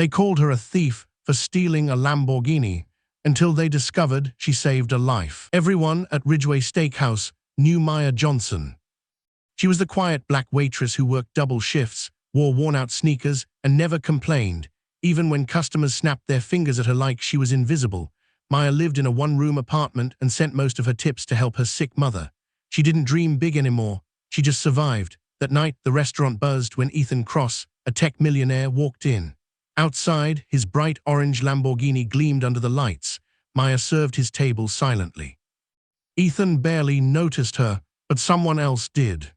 They called her a thief for stealing a Lamborghini until they discovered she saved a life. Everyone at Ridgeway Steakhouse knew Maya Johnson. She was the quiet black waitress who worked double shifts, wore worn-out sneakers, and never complained. Even when customers snapped their fingers at her like she was invisible, Maya lived in a one-room apartment and sent most of her tips to help her sick mother. She didn't dream big anymore. She just survived. That night, the restaurant buzzed when Ethan Cross, a tech millionaire, walked in. Outside, his bright orange Lamborghini gleamed under the lights. Maya served his table silently. Ethan barely noticed her, but someone else did.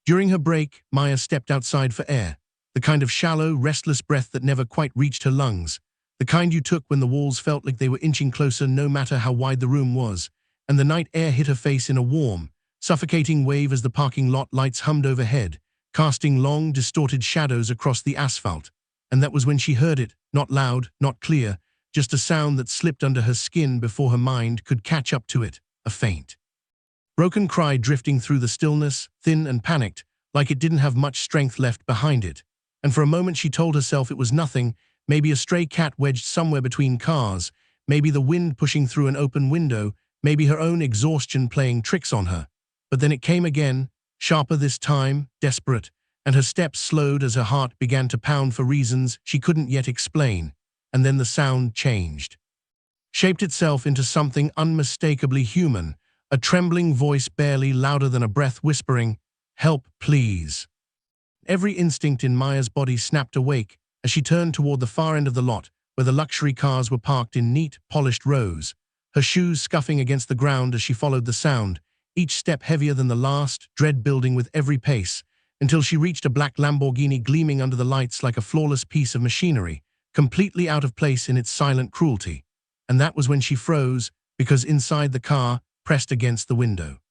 During her break, Maya stepped outside for air, the kind of shallow, restless breath that never quite reached her lungs, the kind you took when the walls felt like they were inching closer no matter how wide the room was, and the night air hit her face in a warm, suffocating wave as the parking lot lights hummed overhead, casting long, distorted shadows across the asphalt. And that was when she heard it, not loud, not clear, just a sound that slipped under her skin before her mind could catch up to it, a faint, broken cry drifting through the stillness, thin and panicked, like it didn't have much strength left behind it. And for a moment she told herself it was nothing, maybe a stray cat wedged somewhere between cars, maybe the wind pushing through an open window, maybe her own exhaustion playing tricks on her. But then it came again, sharper this time, desperate, and her steps slowed as her heart began to pound for reasons she couldn't yet explain. And then the sound changed, shaped itself into something unmistakably human, a trembling voice barely louder than a breath whispering, "Help, please." Every instinct in Maya's body snapped awake as she turned toward the far end of the lot where the luxury cars were parked in neat, polished rows, her shoes scuffing against the ground as she followed the sound, each step heavier than the last, dread building with every pace, until she reached a black Lamborghini gleaming under the lights like a flawless piece of machinery, completely out of place in its silent cruelty. And that was when she froze, because inside the car, pressed against the window,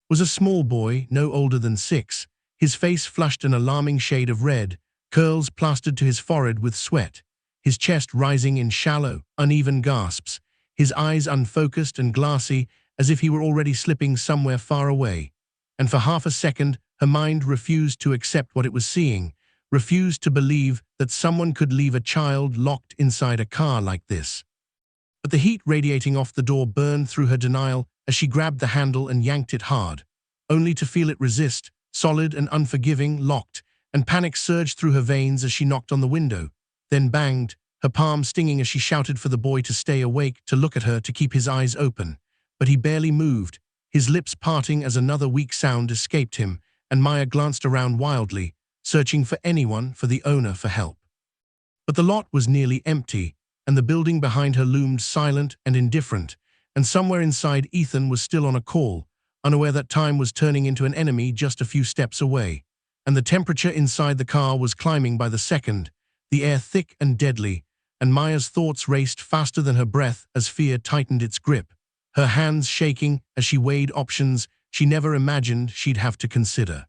was a small boy, no older than 6, his face flushed an alarming shade of red, curls plastered to his forehead with sweat, his chest rising in shallow, uneven gasps, his eyes unfocused and glassy as if he were already slipping somewhere far away. And for half a second, her mind refused to accept what it was seeing, refused to believe that someone could leave a child locked inside a car like this. But the heat radiating off the door burned through her denial as she grabbed the handle and yanked it hard, only to feel it resist, solid and unforgiving, locked, and panic surged through her veins as she knocked on the window, then banged, her palm stinging as she shouted for the boy to stay awake, to look at her, to keep his eyes open. But he barely moved, his lips parting as another weak sound escaped him, and Maya glanced around wildly, searching for anyone, for the owner, for help. But the lot was nearly empty, and the building behind her loomed silent and indifferent, and somewhere inside Ethan was still on a call, unaware that time was turning into an enemy just a few steps away. And the temperature inside the car was climbing by the second, the air thick and deadly, and Maya's thoughts raced faster than her breath as fear tightened its grip, her hands shaking as she weighed options she never imagined she'd have to consider.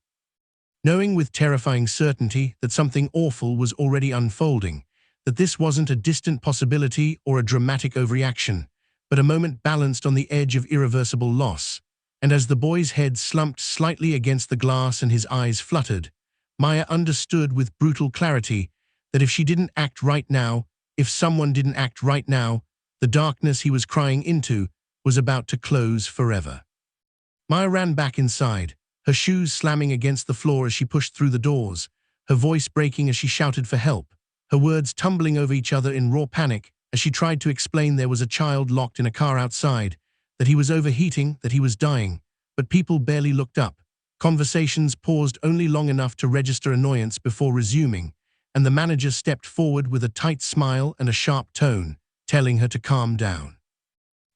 Knowing with terrifying certainty that something awful was already unfolding, that this wasn't a distant possibility or a dramatic overreaction, but a moment balanced on the edge of irreversible loss. And as the boy's head slumped slightly against the glass and his eyes fluttered, Maya understood with brutal clarity that if she didn't act right now, if someone didn't act right now, the darkness he was crying into was about to close forever. Maya ran back inside, her shoes slamming against the floor as she pushed through the doors, her voice breaking as she shouted for help, her words tumbling over each other in raw panic as she tried to explain there was a child locked in a car outside, that he was overheating, that he was dying. But people barely looked up. Conversations paused only long enough to register annoyance before resuming, and the manager stepped forward with a tight smile and a sharp tone, telling her to calm down,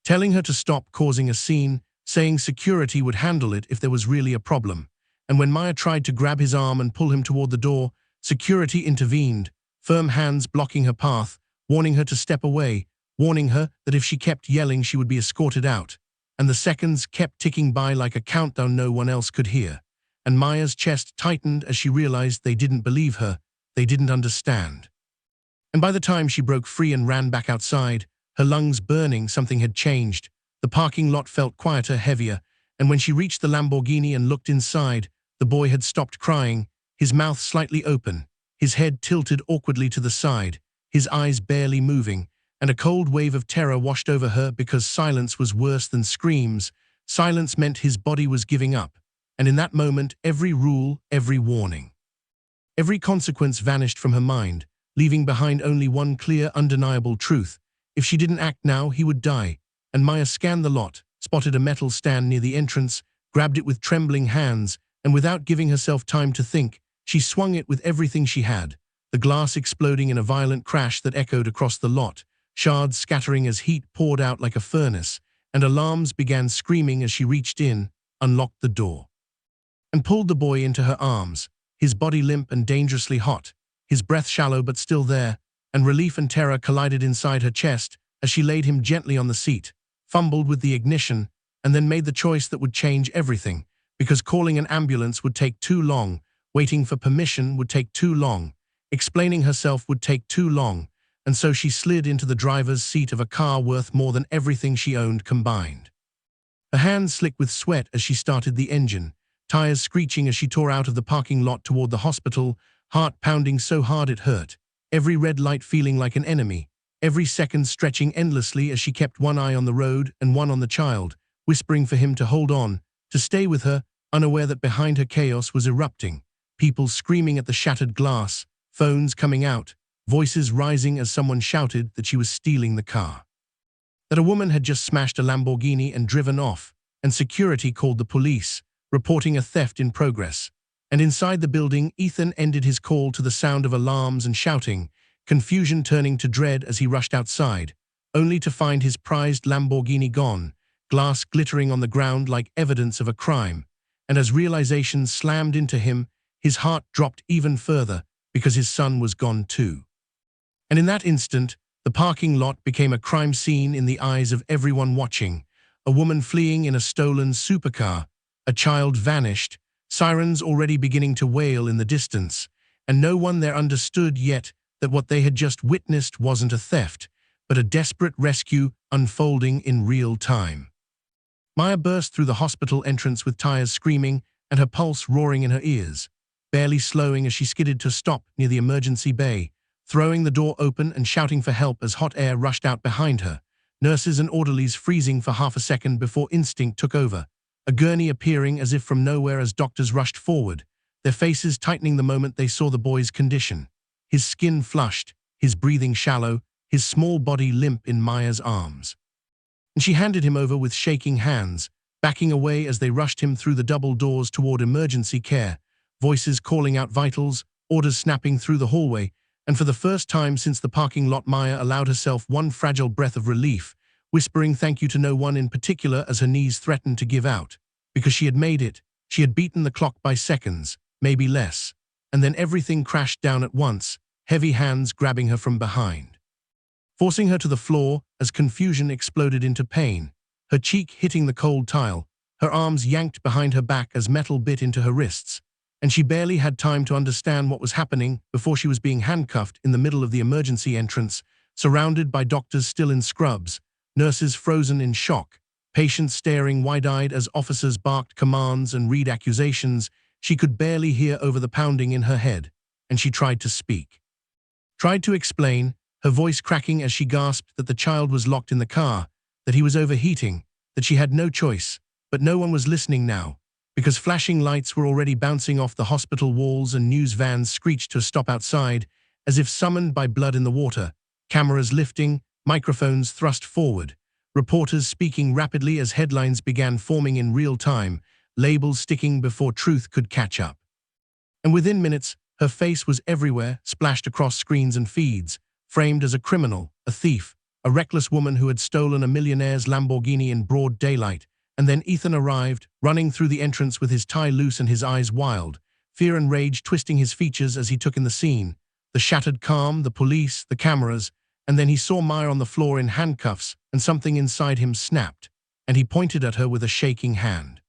telling her to stop causing a scene, saying security would handle it if there was really a problem. And when Maya tried to grab his arm and pull him toward the door, security intervened, firm hands blocking her path, warning her to step away, warning her that if she kept yelling she would be escorted out. And the seconds kept ticking by like a countdown no one else could hear. And Maya's chest tightened as she realized they didn't believe her, they didn't understand. And by the time she broke free and ran back outside, her lungs burning, something had changed. The parking lot felt quieter, heavier, and when she reached the Lamborghini and looked inside, the boy had stopped crying, his mouth slightly open, his head tilted awkwardly to the side, his eyes barely moving, and a cold wave of terror washed over her because silence was worse than screams. Silence meant his body was giving up, and in that moment every rule, every warning, every consequence vanished from her mind, leaving behind only one clear, undeniable truth. If she didn't act now, he would die. And Maya scanned the lot, spotted a metal stand near the entrance, grabbed it with trembling hands, and without giving herself time to think, she swung it with everything she had, the glass exploding in a violent crash that echoed across the lot, shards scattering as heat poured out like a furnace, and alarms began screaming as she reached in, unlocked the door, and pulled the boy into her arms, his body limp and dangerously hot, his breath shallow but still there, and relief and terror collided inside her chest as she laid him gently on the seat, fumbled with the ignition, and then made the choice that would change everything, because calling an ambulance would take too long, waiting for permission would take too long, explaining herself would take too long, and so she slid into the driver's seat of a car worth more than everything she owned combined. Her hands slick with sweat as she started the engine, tires screeching as she tore out of the parking lot toward the hospital, heart pounding so hard it hurt, every red light feeling like an enemy, every second stretching endlessly as she kept one eye on the road and one on the child, whispering for him to hold on, to stay with her, unaware that behind her chaos was erupting, people screaming at the shattered glass, phones coming out, voices rising as someone shouted that she was stealing the car, that a woman had just smashed a Lamborghini and driven off, and security called the police, reporting a theft in progress. And inside the building, Ethan ended his call to the sound of alarms and shouting, confusion turning to dread as he rushed outside, only to find his prized Lamborghini gone, glass glittering on the ground like evidence of a crime. And as realization slammed into him, his heart dropped even further because his son was gone too. And in that instant, the parking lot became a crime scene in the eyes of everyone watching, a woman fleeing in a stolen supercar, a child vanished, sirens already beginning to wail in the distance, and no one there understood yet that what they had just witnessed wasn't a theft, but a desperate rescue unfolding in real time. Maya burst through the hospital entrance with tires screaming and her pulse roaring in her ears, barely slowing as she skidded to a stop near the emergency bay, throwing the door open and shouting for help as hot air rushed out behind her, nurses and orderlies freezing for half a second before instinct took over, a gurney appearing as if from nowhere as doctors rushed forward, their faces tightening the moment they saw the boy's condition. His skin flushed, his breathing shallow, his small body limp in Maya's arms. And she handed him over with shaking hands, backing away as they rushed him through the double doors toward emergency care, voices calling out vitals, orders snapping through the hallway, and for the first time since the parking lot Maya allowed herself one fragile breath of relief, whispering thank you to no one in particular as her knees threatened to give out. Because she had made it, she had beaten the clock by seconds, maybe less, and then everything crashed down at once, heavy hands grabbing her from behind, forcing her to the floor as confusion exploded into pain, her cheek hitting the cold tile, her arms yanked behind her back as metal bit into her wrists, and she barely had time to understand what was happening before she was being handcuffed in the middle of the emergency entrance, surrounded by doctors still in scrubs, nurses frozen in shock, patients staring wide-eyed as officers barked commands and read accusations. She could barely hear over the pounding in her head, and she tried to speak. Tried to explain, her voice cracking as she gasped that the child was locked in the car, that he was overheating, that she had no choice, but no one was listening now, because flashing lights were already bouncing off the hospital walls and news vans screeched to a stop outside, as if summoned by blood in the water, cameras lifting, microphones thrust forward, reporters speaking rapidly as headlines began forming in real time, labels sticking before truth could catch up. And within minutes, her face was everywhere, splashed across screens and feeds, framed as a criminal, a thief, a reckless woman who had stolen a millionaire's Lamborghini in broad daylight. And then Ethan arrived, running through the entrance with his tie loose and his eyes wild, fear and rage twisting his features as he took in the scene, the shattered calm, the police, the cameras, and then he saw Maya on the floor in handcuffs, and something inside him snapped, and he pointed at her with a shaking hand.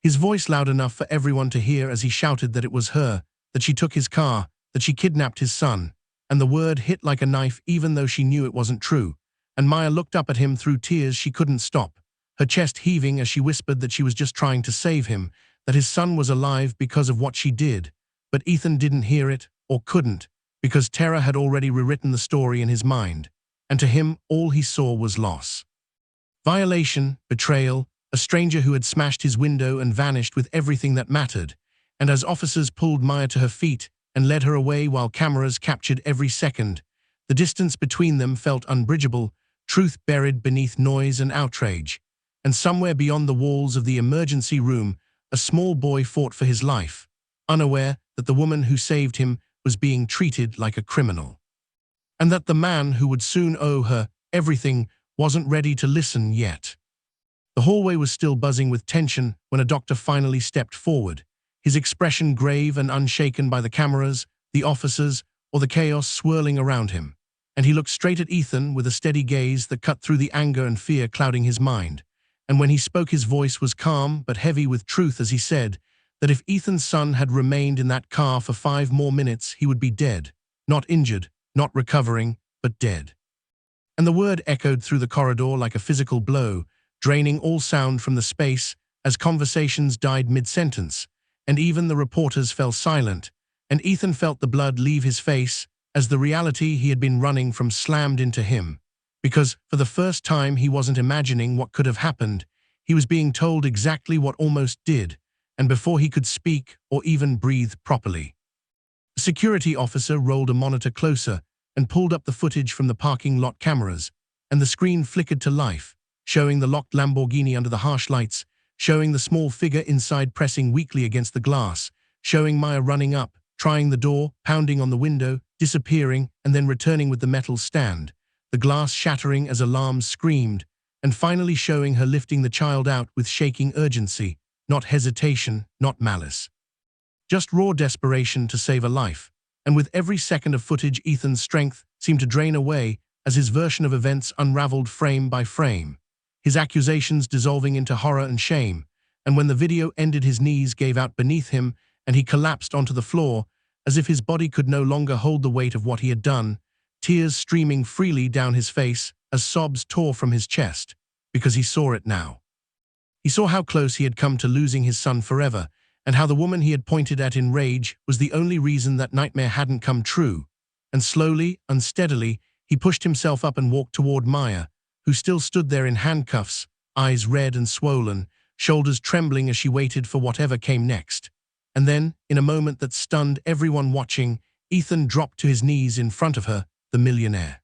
His voice loud enough for everyone to hear as he shouted that it was her, that she took his car, that she kidnapped his son, and the word hit like a knife even though she knew it wasn't true, and Maya looked up at him through tears she couldn't stop, her chest heaving as she whispered that she was just trying to save him, that his son was alive because of what she did, but Ethan didn't hear it, or couldn't, because terror had already rewritten the story in his mind, and to him all he saw was loss. Violation, betrayal, a stranger who had smashed his window and vanished with everything that mattered, and as officers pulled Maya to her feet and led her away while cameras captured every second, the distance between them felt unbridgeable, truth buried beneath noise and outrage. And somewhere beyond the walls of the emergency room, a small boy fought for his life, unaware that the woman who saved him was being treated like a criminal. And that the man who would soon owe her everything wasn't ready to listen yet. The hallway was still buzzing with tension when a doctor finally stepped forward, his expression grave and unshaken by the cameras, the officers, or the chaos swirling around him. And he looked straight at Ethan with a steady gaze that cut through the anger and fear clouding his mind. And when he spoke, his voice was calm but heavy with truth as he said that if Ethan's son had remained in that car for 5 more minutes, he would be dead. Not injured, not recovering, but dead. And the word echoed through the corridor like a physical blow, draining all sound from the space as conversations died mid-sentence, and even the reporters fell silent, and Ethan felt the blood leave his face as the reality he had been running from slammed into him. Because for the first time he wasn't imagining what could have happened, he was being told exactly what almost did, and before he could speak or even breathe properly. The security officer rolled a monitor closer and pulled up the footage from the parking lot cameras, and the screen flickered to life, showing the locked Lamborghini under the harsh lights, showing the small figure inside pressing weakly against the glass, showing Maya running up, trying the door, pounding on the window, disappearing, and then returning with the metal stand, the glass shattering as alarms screamed, and finally showing her lifting the child out with shaking urgency, not hesitation, not malice. Just raw desperation to save a life. And with every second of footage, Ethan's strength seemed to drain away as his version of events unraveled frame by frame, his accusations dissolving into horror and shame, and when the video ended, his knees gave out beneath him and he collapsed onto the floor as if his body could no longer hold the weight of what he had done, tears streaming freely down his face as sobs tore from his chest, because he saw it now. He saw how close he had come to losing his son forever, and how the woman he had pointed at in rage was the only reason that nightmare hadn't come true. And slowly, unsteadily, he pushed himself up and walked toward Maya, who still stood there in handcuffs, eyes red and swollen, shoulders trembling as she waited for whatever came next. And then, in a moment that stunned everyone watching, Ethan dropped to his knees in front of her, the millionaire.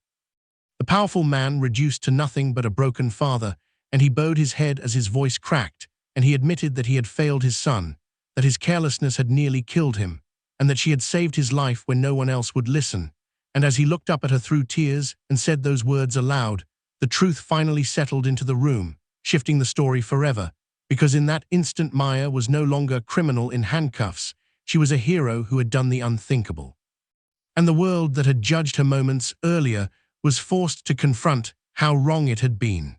The powerful man reduced to nothing but a broken father, and he bowed his head as his voice cracked, and he admitted that he had failed his son, that his carelessness had nearly killed him, and that she had saved his life when no one else would listen. And as he looked up at her through tears and said those words aloud, the truth finally settled into the room, shifting the story forever, because in that instant Maya was no longer a criminal in handcuffs, she was a hero who had done the unthinkable. And the world that had judged her moments earlier was forced to confront how wrong it had been.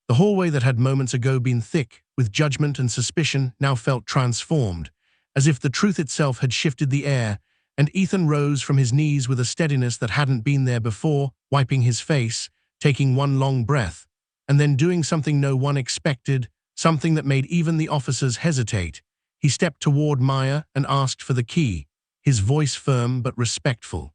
The hallway that had moments ago been thick with judgment and suspicion now felt transformed, as if the truth itself had shifted the air, and Ethan rose from his knees with a steadiness that hadn't been there before, wiping his face, taking one long breath, and then doing something no one expected, something that made even the officers hesitate. He stepped toward Maya and asked for the key, his voice firm but respectful.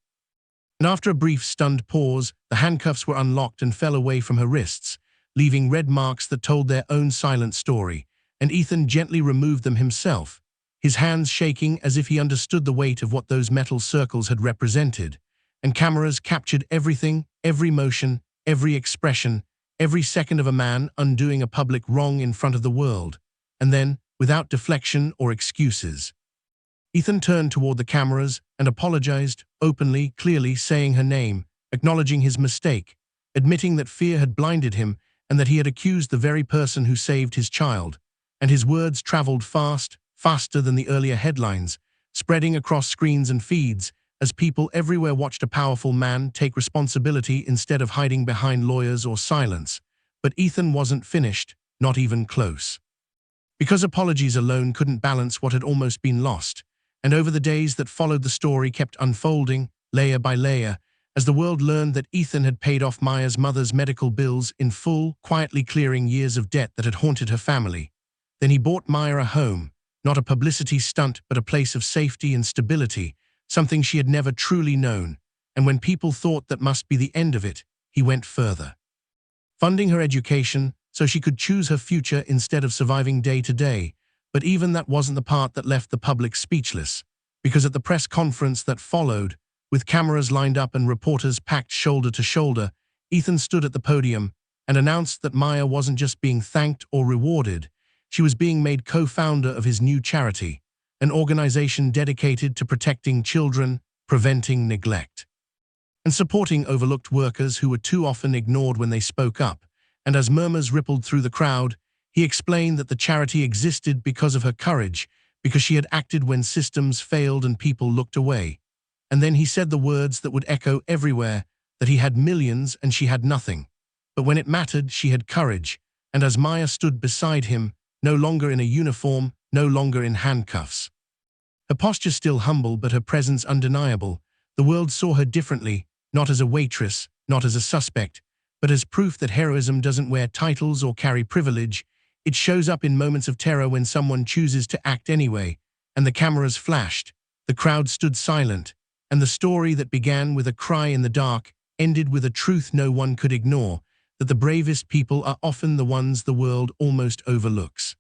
And after a brief stunned pause, the handcuffs were unlocked and fell away from her wrists, leaving red marks that told their own silent story, and Ethan gently removed them himself, his hands shaking as if he understood the weight of what those metal circles had represented. And cameras captured everything, every motion, every expression, every second of a man undoing a public wrong in front of the world. And then, without deflection or excuses, Ethan turned toward the cameras and apologized, openly, clearly saying her name, acknowledging his mistake, admitting that fear had blinded him and that he had accused the very person who saved his child. And his words traveled fast, faster than the earlier headlines, spreading across screens and feeds, as people everywhere watched a powerful man take responsibility instead of hiding behind lawyers or silence. But Ethan wasn't finished, not even close. Because apologies alone couldn't balance what had almost been lost, and over the days that followed the story kept unfolding, layer by layer, as the world learned that Ethan had paid off Maya's mother's medical bills in full, quietly clearing years of debt that had haunted her family. Then he bought Maya a home, not a publicity stunt but a place of safety and stability, something she had never truly known, and when people thought that must be the end of it, he went further. Funding her education so she could choose her future instead of surviving day to day, but even that wasn't the part that left the public speechless, because at the press conference that followed, with cameras lined up and reporters packed shoulder to shoulder, Ethan stood at the podium and announced that Maya wasn't just being thanked or rewarded, she was being made co-founder of his new charity, an organization dedicated to protecting children, preventing neglect, and supporting overlooked workers who were too often ignored when they spoke up. And as murmurs rippled through the crowd, he explained that the charity existed because of her courage, because she had acted when systems failed and people looked away. And then he said the words that would echo everywhere, that he had millions and she had nothing. But when it mattered, she had courage. And as Maya stood beside him, no longer in a uniform, no longer in handcuffs, her posture still humble but her presence undeniable, the world saw her differently, not as a waitress, not as a suspect, but as proof that heroism doesn't wear titles or carry privilege. It shows up in moments of terror when someone chooses to act anyway, and the cameras flashed, the crowd stood silent, and the story that began with a cry in the dark ended with a truth no one could ignore, that the bravest people are often the ones the world almost overlooks.